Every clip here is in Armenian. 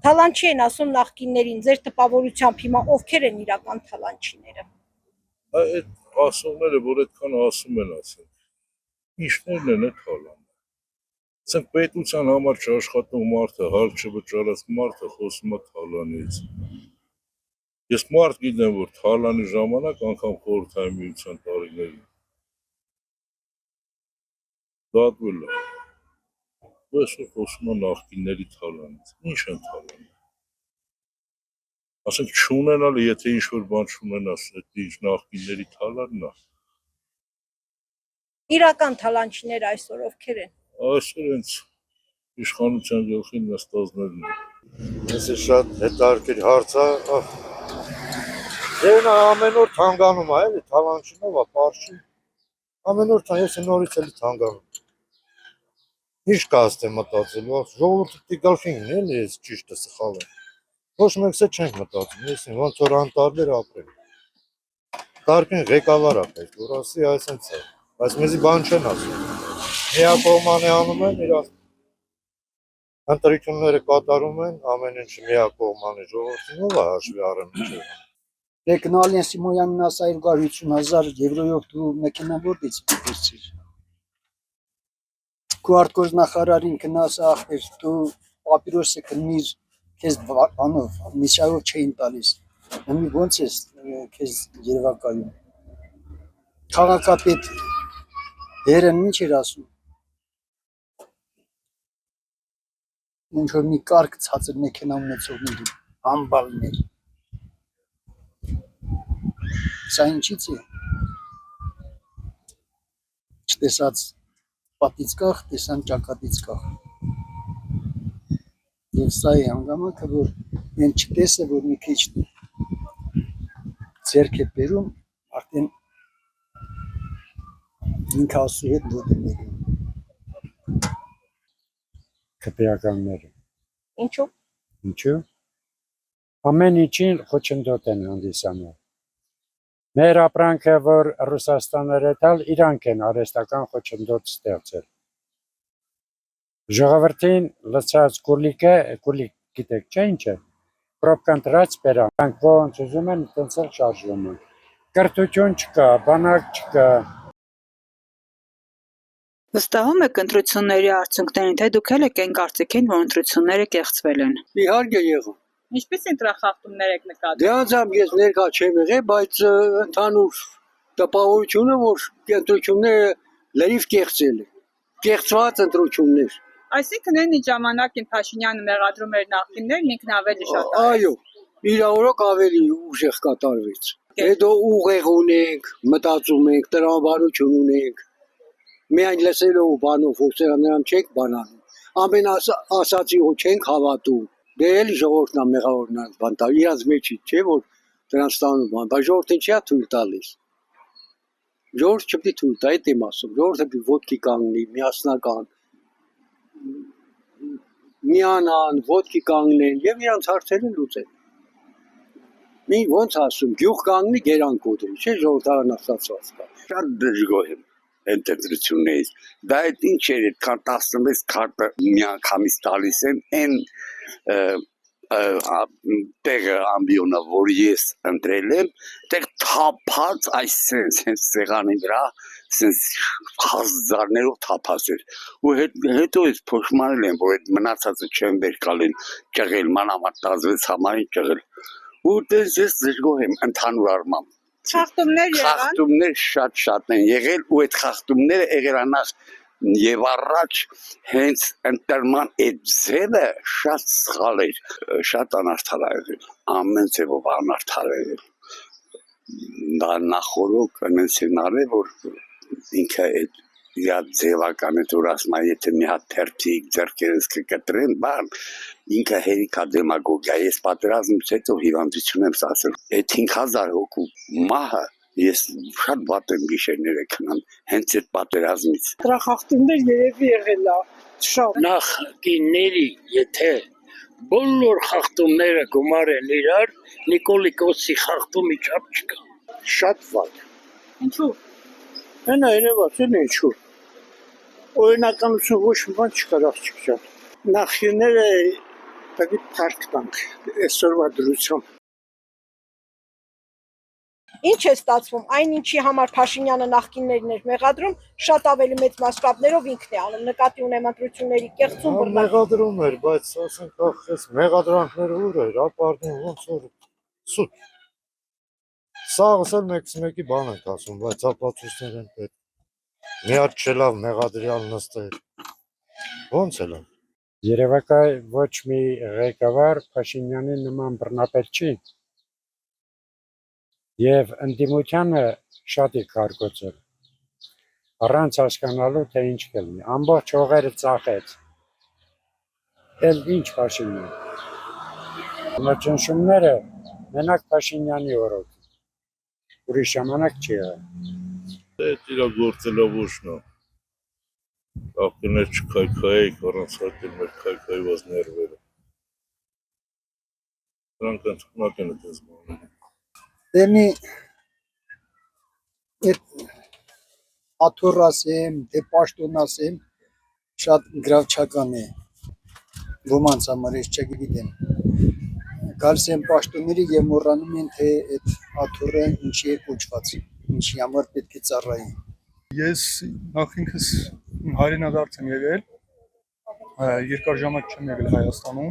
Թալանչի են ասում նախկիններին, ձեր տպավորությամբ հիմա ովքեր են իրական թալանչիները։ Այդ ասողները, որ այդքան ասում են, ասենք, ինչներն են այդ թալանը։ Ասենք պետության համար չաշխատող մարդը, հալ չվճարած մարդը խոսում է թալանից։ Ես մարդ գիտեմ, որ թալանի ժամանակ անգամ խորհրդային միության տարիներին դատվել է։ Այսօր խոսում է նախկինների թալանից։ Ինչ են թալանը։ Ասենք չունենալ, եթե ինչ-որ բան չունենաս, այդ ինչ նախկինների թալանն է։ Իրական թալանչիները այսօր ովքեր են։ Այսօր հենց իշխանության գլխին նստածներն են։ Ես շատ հետաքրքիր հարց է։ Ձերն ամեն օր թանգանում է, էլի թալանչինով է, պարշի։ Ամեն օր ես նորից էլի թանգանում։ Ինչ կասեմ մտածելու, ժողովրդի գլխին էլի ես ճիշտը սխալը։ Ոչ մեկս չենք մտածում, ես ոնց որ անտարբեր ապրենք։ Կարգին ղեկավար է պետք, որ ասի այսպես է, բայց մեզի բան չեն ասում։ Միակողմանի անում են իրար ընտրությունները կատարում են, ամեն ինչ միակողմանի ժողովրդին ով է հաշվի առնում չէ։ Դե գնալ են Սիմոնյանին ասա 250,000 եվրոյով դու մեքենա որտից վերցիր։ Քուարտգործ նախարարին գնաս ախր դու պապիրոսը գնիր քեզ բանով միսիայով չէին տալիս։ Նույնիսկ ոնց է քեզ Երևակայում։ Քաղաքապետ Երեն ինչ էր ասում։ Ինչ որ մի կարգ ցածր մեքենա ունեցողների համբալներ։ Սա ինչից է։ Չտեսած պատից կախ, տեսան ճակատից կախ։ Եվ սա է հանգամանքը, որ են չտեսը, որ մի քիչ ձերք է բերում, արդեն ինքը ասու հետ ոտ է բերում։ Քպեականները։ Ինչու։ Ինչու։ Ամեն ինչին խոչընդոտ են հանդիսանում։ Մեր ապրանքը, որ Ռուսաստանները տալ, իրանք են արհեստական խոչընդոտ ստեղծել։ Ժողովրդին լցած գուլիկը, գուլիկ գիտեք չէ ինչ է, պրոբկան տրած բերան, նրանք ոնց ուզում են, տենց էլ շարժվում են։ Կրթություն չկա, բանակ չկա։ Վստահում եք ընտրությունների արդյունքներին, թե դուք էլ եք այն կարծիքին, որ ընտրությունները կեղծվել են։ Իհարկե եղավ։ Ինչպես ընտրախախտումներ եք նկատում։ Դե անձամբ ես ներկա չեմ եղել, բայց ընդհանուր տպավորությունը, որ ընտրությունները լրիվ կեղծել են։ Կեղծված ընտրություններ։ Այսինքն այն ինչ ժամանակին Փաշինյանը մեղադրում էր նախկիններն, ինքն ավելի շատ։ Այո, իրավորոք ավելի ուժեղ կատարվեց։ Հետո ուղեղ ունենք, մտածում ենք, տրամաբանություն ունենք։ Միայն լսելով բանով հոսերաննրան չենք բանանում։ Ամեն ասացի հո չենք հավատում։ Դե էլի ժողովուրդն է մեղավորն այս բան տա։ Իրանց մեջից չէ որ դրանց տանում բան, բայց ժողովուրդին չի թույլ տալիս։ Ժողովուրդը չպետք է թույլ տա, այդ եմ ասում։ Ժողովուրդը պիտի ոտքի կանգնի, միասնական։ Միանան, ոտքի կանգնեն եւ իրանց հարցերը լուծեն։ Մի ոնց ասում, գյուղ կանգնի գերան կոտրի, չէ՞ ժողովրդական ասացված կա։ Շատ դժգոհ եմ ընտրություններից։ Դա այդ ինչ էր, այդքան 16 քարտը միանգամից տալիս են, այն տեղը ամբիոնը, որ ես ընտրել եմ, տեղ թափած այս սենց սեղանի վրա, սենց հազարներով թափած էր։ Ու հետո ես փոշմանել եմ, որ այդ մնացածը չեմ վեր կալին ճղել, մանավանդ 16 համարին ճղել։ Ու դες ես դժգոհ եմ ընդհանուր առմամբ։ Խախտումներ եղան։ Խախտումներ շատ են եղել ու այդ խախտումները եղել անախ եւ առաջ հենց ընտրման այդ ձևը շատ սխալ էր, շատ անարդար է եղել, ամեն ձևով անարդար է եղել։ Դա նախորոք այնպես են արել, որ ինքը այդ իր ձևական այդ որ ասում է, եթե մի հատ թերթիկ ձեռքերս կկտրեն, բան, ինքը հերիքա դեմագոգիա, ես պատերազմից հետո հիվանդություն եմ ստացել, այդ 5000 հոգու մահը ես շատ վատ եմ գիշերները քնան, հենց այդ պատերազմից։ Տրախախտումներ երևի եղել է, շատ։ Նախկինների, եթե բոլոր խախտումները գումարեն իրար, Նիկոլիկոսի խախտումի չափ չկա։ Շատ վատ։ Ինչու։ Հենա երևաց են ինչու։ Օրինականություն ոչ մի բան չկար աղջիկ ջան։ Նախկինները Պետք է փառք տանք այսօրվա դրությամբ։ Ինչ է ստացվում, այն ինչի համար Փաշինյանը նախկիններին էր մեղադրում, շատ ավելի մեծ մասշտաբներով ինքն է անում, նկատի ունեմ ընտրությունների կեղծում բռնակ։ Մեղադրում էր, բայց ասենք այս մեղադրանքները ուր էր, ապարդուն ոնց որ սուտ։ Սաղս էլ մեկի բան ենք ասում, բայց ապացույցներ են պետք։ Միակ չելավ մեղադրյալ նստել։ Ոնց էլ է։ Երևակայ ոչ մի ղեկավար Փաշինյանի նման բռնապետ չի։ Եվ ընդդիմությանը շատ է կարկոցել, առանց հասկանալու, թե ինչ կլինի, ամբողջ հողերը ծախեց, էլ ինչ Փաշինյան, նոճնշումները մենակ Փաշինյանի օրոք, ուրիշ ժամանակ չի եղել։ Այդ իրա գործելով ուշնա, աղկներ չքայքայեք, առանց հատել մեր քայքայված ներվերը, նրանք ընդունակ են այդպես բաները։ Դեմի այդ աթոռ ասեմ, թե պաշտոն ասեմ, շատ գրավչական է ոմանց համար, ես չգիտեմ։ Գալիս են պաշտոնները եւ մոռանում են, թե այդ աթոռը ինչի է կոչված, ինչի համար պետք է ծառայի։ Ես նախ ինքս հայրենադարձ եմ եղել, երկար ժամանակ չեմ եղել Հայաստանում,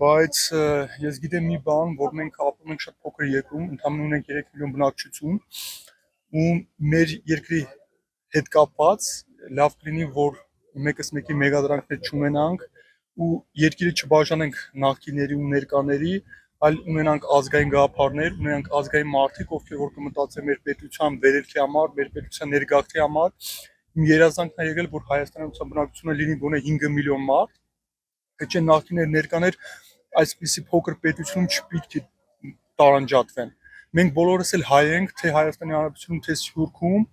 բայց ես գիտեմ մի բան, որ մենք ապրում ենք շատ փոքր երկրում, ընդամենը ունենք 3 միլիոն բնակչություն, ու մեր երկրի հետ կապված լավ կլինի, որ մեկս մեկի մեղադրանքներ չունենանք ու երկիրը չբաժանենք նախկինների ու ներկաների, այլ ունենանք ազգային գաղափարներ, ունենանք ազգային մարդիկ, ովքեր որ կմտածեն մեր պետության վերելքի համար, մեր պետության ներգաղթի համար։ Իմ երազանքն է եղել, որ Հայաստանի բնակչությունը լինի գոնե 5 միլիոն մարդ, թե չէ նախկիներ ներկաներ այսպիսի փոքր պետությունում չպիտի տարանջատվեն։ Մենք բոլորս էլ հայ ենք, թե Հայաստանի Հանրապետությունում, թե Սփյուռքում,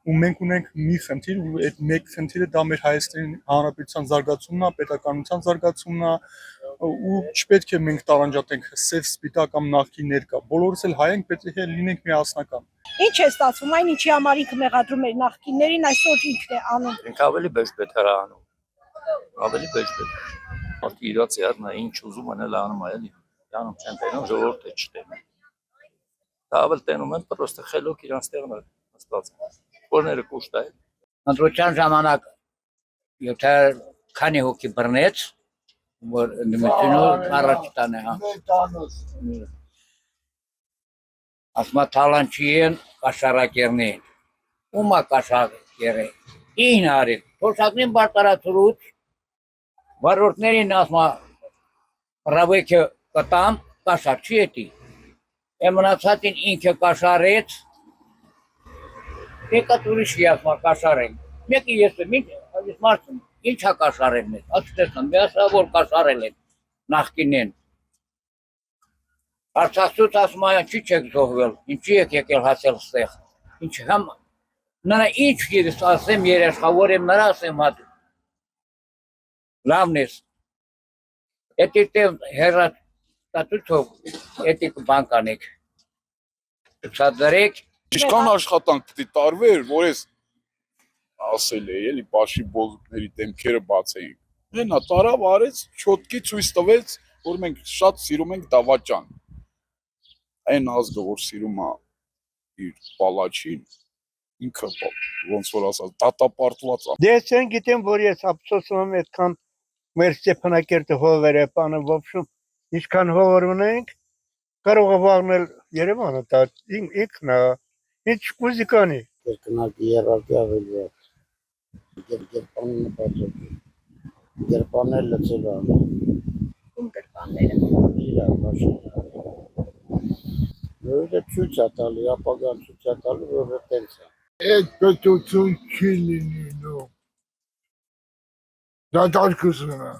ու մենք ունենք մի խնդիր, ու այդ մեկ խնդիրը դա մեր Հայաստանի Հանրապետության զարգացումն է, պետականության զարգացումն է, ու չպետք է մենք տարանջատենք սև սպիտակ կամ նախկին ներկա։ Բոլորս էլ հայ ենք, պետք է լինենք միասնական։ Ինչ է ստացվում, այն ինչի համար ինքը մեղադրում էր նախկիններին, այսօր ինքն է անում։ Ինքը ավելի բեժբեթ էր անում, ավելի բեժբեթ։ Մարդը իրաց յարնա ինչ ուզում են էլ անում է, էլի։ Յանում չեն տենում, ժողովուրդը չտենում։ Դա ավել տենում են, պրոստը խելոք իրանց տեղն է ստացվում։ Որները կուշտ է։ Ընտրության ժամանակ եթե քանի հոգի բռնեց, որ ընդդիմությունը առաջ տանը, հա։ Ասма թալանչի են կաշարակերնին, ումա կաշարակերը, ին հարին, թոշակնին բարտարացրուց, վարորդներին ասма ռավեքը կտամ, կաշար չի էտի, էմնացատին ինքը կաշարեց, եկատ ուրիշի ասма կաշարեն, մեկի ես եմ, այս մարդում, ինչ հա կաշարեն ես, աստեսն, միասա որ կաշարել են, նախկինեն, Արցախցուց ասում այ չի չեք զոհվել, ինչի եք եկել հասել ստեղ, ինչ համ, նրա ինչ ես ասեմ երեշխավոր եմ նրա ասեմ հատ, լավն ես, էտի տև հերատատուցով, էտի բան կանեք, ցածրեք, Ինչքան աշխատանք պիտի տարվեր, որ ես ասել էի, էլի բաշի բոզուկների դեմքերը բացեինք, հենա տարավ արեց, չոտքի ցույց տվեց, որ մենք շատ սիրում ենք Դավաճան, այն ազգը, որ սիրում է իր պալաչին, ինքը ոնց որ ասած, դատապարտված է։ Դե ես գիտեմ, որ ես ափսոսում եմ այդքան մեր Ստեփանակերտը հողեր է բանը, в общем, ինչքան հողեր ունենք, կարող է վաղնել Երևանը, դա ինքն է, ինչ կուզի կանի։ Երկնակի երարկի ավելի է, գերպանին նպատակ, գերպանել լծել անը։ Ում գրպանները։ Իրա, բաշին։ Որը ցույց է տալի, ապագան ցույց է տալի, որ տենց է։ Այդ պետություն չի լինելու։ Դա դարքուսն է։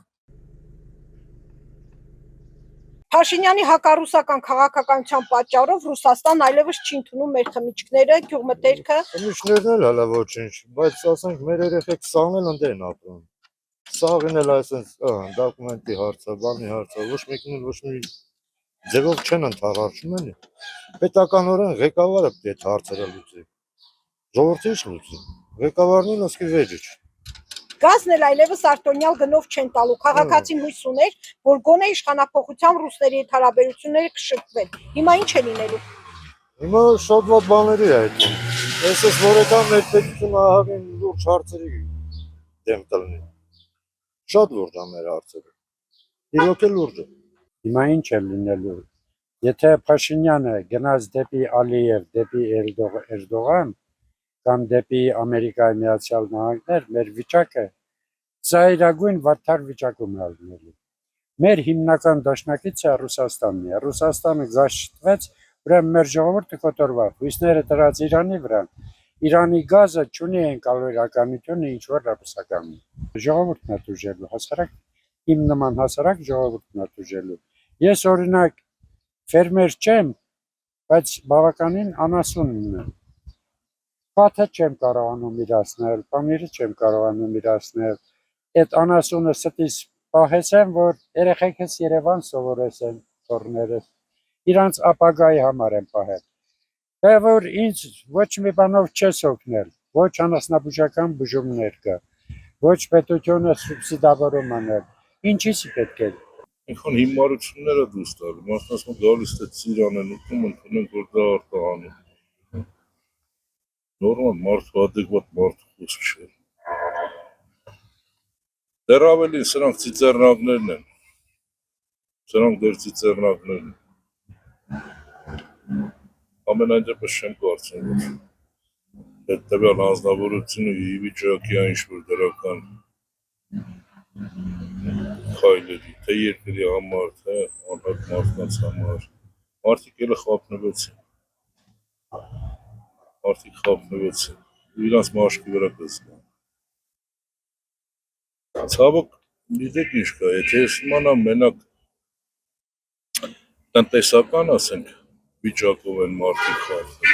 Փաշինյանի հակառուսական քաղաքականության պատճառով Ռուսաստան այլևս չի ընդունում մեր խմիչքները, գյուղմթերքը։ Խմիչքներն էլ հələ ոչինչ, բայց ասենք մեր երեխեք սաղն էլ ընդ են ապրում։ Սաղին էլ այսպես դոկումենտի հարց է, բանի հարց է, ոչ մեկին ոչ մի ձևով չեն ընդառաջում էլի։ Պետականորեն ղեկավարը պետք է հարցերը լուծի։ Ժողովուրդը ինչ լուծի։ Ղեկավարն ասկի վեճի։ Գազն էլ այլևս արտոնյալ գնով չեն տալու։ Քաղաքացին հույս ուներ, որ գոնե իշխանափոխությամբ ռուսների հետ հարաբերությունները կշտկվեն։ Հիմա ինչ է լինելու։ Հիմա շատ ված բաների է այդ։ Ես որ եկան մեր պետությունը ահագին լուրջ հարցերի դեմ կլինի։ Շատ լուրջ է մեր հարցերը։ Իրոք է լուրջ է։ Հիմա ինչ է լինելու։ Եթե Փաշինյանը գնաց դեպի Ալիև, դեպի Էրդողան կամ դեպի Ամերիկայի Միացյալ Նահանգներ, մեր վիճակը ծայրագույն վատթար վիճակում է լինելու։ Մեր հիմնական դաշնակիցը Ռուսաստանն է։ Ռուսաստանը գազ շտվեց, ուրեմն մեր ժողովուրդը կոտորվավ, հույսները դրած Իրանի վրա։ Իրանի գազը չունի կալորիականությունը ինչ որ ռուսականի։ Ժողովուրդն է դժելու, հասարակ իմ նման հասարակ ժողովուրդն է դժելու։ Ես օրինակ ֆերմեր չեմ, բայց բավականին անասուն ունեմ։ Փաթը չեմ կարողանում իրացնել, պանիրը չեմ կարողանում իրացնել։ Այդ անասունը ստիս պահեցեմ, որ երեխեքս Երևան սովորեցեն թորներս։ Իրանց ապագայի համար եմ պահել։ Թե որ ինձ ոչ մի բանով չես օգնել, ոչ անասնաբուժական բուժումներ կա, ոչ պետությունը սուբսիդավորում անել։ Ինչի՞ պետք է։ Այնքան հիմարությունները դուրս տալու, մասնասում գալիս է Ծիրան են ուտում, ընդունենք, որ դա արտահանում։ Նորմալ մարդու adekvat մարդու խոսք չէ։ Դեռ ավելին սրանք ծիծեռնակներն են։ Սրանք դեռ ծիծեռնակներն են։ Ամենայն դեպս չեմ կարծում, որ հետևյալ անձնավորությունը ի վիճակի է ինչ-որ դրական քայլերի, թե երկրի համար, թե անհատ մարդկանց համար։ Մարդիկ ելը խապնվեցին, իրանց մաշկի վրա կզգան։ Ցավոք, գիտեք ինչ կա, եթե ես իմանամ մենակ տնտեսական, ասենք, վիճակով են մարդիկ խախտում,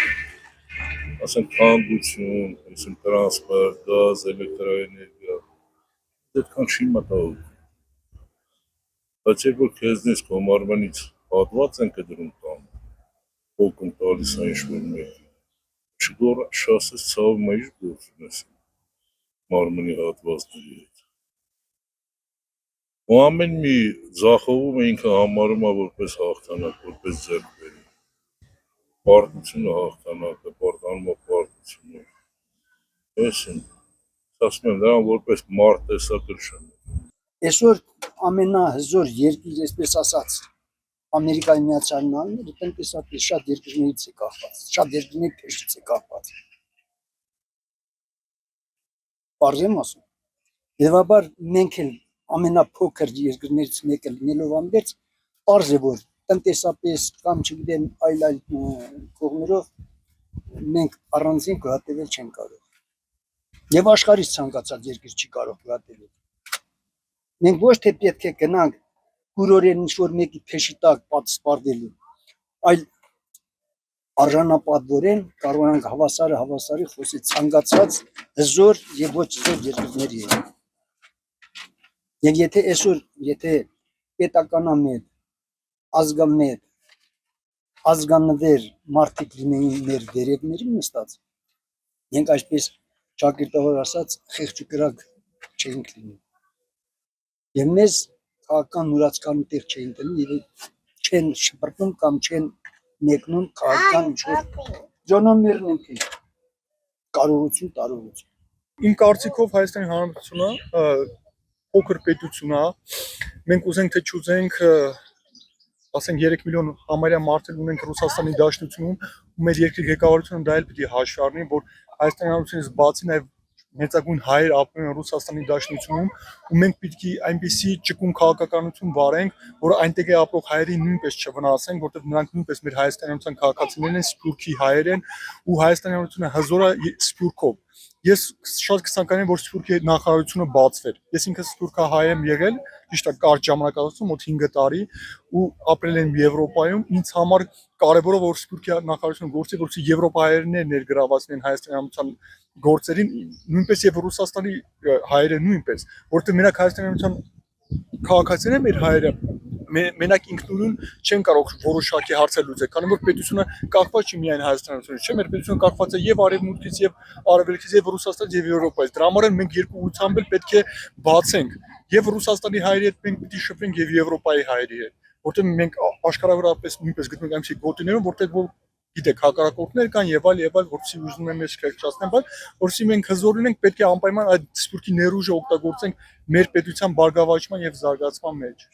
ասենք հանգություն, ասենք տրանսպորտ, գազ, էլեկտրաէներգիա, այդքան չի մտահոգ։ Բայց երբ որ քեզնից քո մարմնից հատված են կդրում տան, հոգում տալիս է ինչ-որ մեկի, չասես ցավ մայր գործ ունես մարմնի հատվածների հետ։ Ու ամեն մի ձախողումը ինքը համարում է որպես հաղթանակ, որպես ձեռքբերում։ Պարտությունը հաղթանակը, պարտանում է պարտությունը։ Ես ասում եմ, նրան որպես մարդ տեսակը չեմ։ Այսօր ամենահզոր երկիր, այսպես ասած, Ամերիկայի Միացյալ Նահանգները տնտեսապես շատ երկրներից է կախված, շատ երկրների փեշից է կախված։ Պարզ եմ ասում։ Եվաբար մենք էլ ամենափոքր երկրներից մեկը լինելով ամբերց, պարզ է, որ տնտեսապես կամ չգիտեմ այլ կողմերով մենք առանձին գոհատևել չենք կարող։ Եվ աշխարհից ցանկացած երկիր չի կարող գոհատևել։ Մենք ոչ թե պետք է գնանք կուրորեն ինչ-որ մեկի փեշի տակ պատսպարդելու, այլ արժանապատվորեն կարողանանք հավասարի խոսել ցանկացած հզոր եւ ոչ հզոր երկրների հետ։ Եվ եթե այսօր, եթե պետականամետ, ազգամետ, ազգանվեր մարդիկ լինեին մեր վերևների նստած, մենք այսպես ճակերտավոր ասած խեղճ ու կրակ չենք լինի։ Եվ մեզ քաղաքական նուրացկանի տեղ չէին տնի եւ չեն շպրտում կամ չեն մեկնում քաղաքական ինչ-որ զոնոներն են թե կարողություն տարողություն։ Իմ կարծիքով Հայաստանի Հանրապետությունը փոքր պետություն է։ Մենք ուզենք թե չուզենք, ասենք 3 միլիոն համարյա մարդեր ունենք Ռուսաստանի Դաշնությունում, ու մեր երկրի ղեկավարությունը դա էլ պիտի հաշվի առնի, որ Հայաստանի Հանրապետությունից բացի նաև մեծագույն հայեր ապրում են Ռուսաստանի Դաշնությունում, ու մենք պիտի այնպիսի ճկուն քաղաքականություն վարենք, որ այնտեղ ապրող հայերին նույնպես չվնասենք, որտեղ նրանք նույնպես մեր Հայաստանի Հանրապետության քաղաքացիներն են, սփյուռքի հայեր են, ու Հայաստանի Հանրապետությունը հզոր է սփյուռքով։ Ես շատ կցանկանայի, որ Սփյուռքի նախարարությունը բացվեր։ Ես ինքս սփյուռքահայ եմ եղել, ճիշտ է, կարճ ժամանակահատվածում, մոտ 5 տարի, ու ապրել եմ Եվրոպայում։ Ինձ համար կարևոր է, որ Սփյուռքի նախարարությունը գործի, որպեսզի եվրոպահայերն ներգրաված լինեն Հայաստանի Հանրապետության գործերին, նույնպես եւ Ռուսաստանի հայերը նույնպես, որտեղ մենակ Հայաստանի Հանրապետության քաղաքացիներն են մեր հայերը, մենակ ինքնուրույն չեն կարող որոշակի հարցեր լուծել, քանի որ պետությունը կախված չի միայն Հայաստանից, չէ՞, մեր պետությունը կախված է եւ Արևմուտքից, եւ Արևելքից, եւ Ռուսաստանից, եւ Եվրոպայից։ Դրա համար մենք երկու ուղղությամբ էլ պետք է բացենք եւ Ռուսաստանի հայերի հետ մենք պիտի շփվենք եւ Եվրոպայի հայերի հետ, որտեղ մենք աշխարհավորապես նույնպես գտնվում ենք այնպիսի գոտիներում, որտեղ գիտեք, հակառակորդներ կան եւ այլ, որպեսզի ուզում են մեզ քրքրացնեն, բայց որպեսզի մենք հզոր լինենք, պետք է անպայման այդ սփյուռքի ներուժը օգտագործենք մեր պետության բարգավաճման եւ զարգացման մեջ։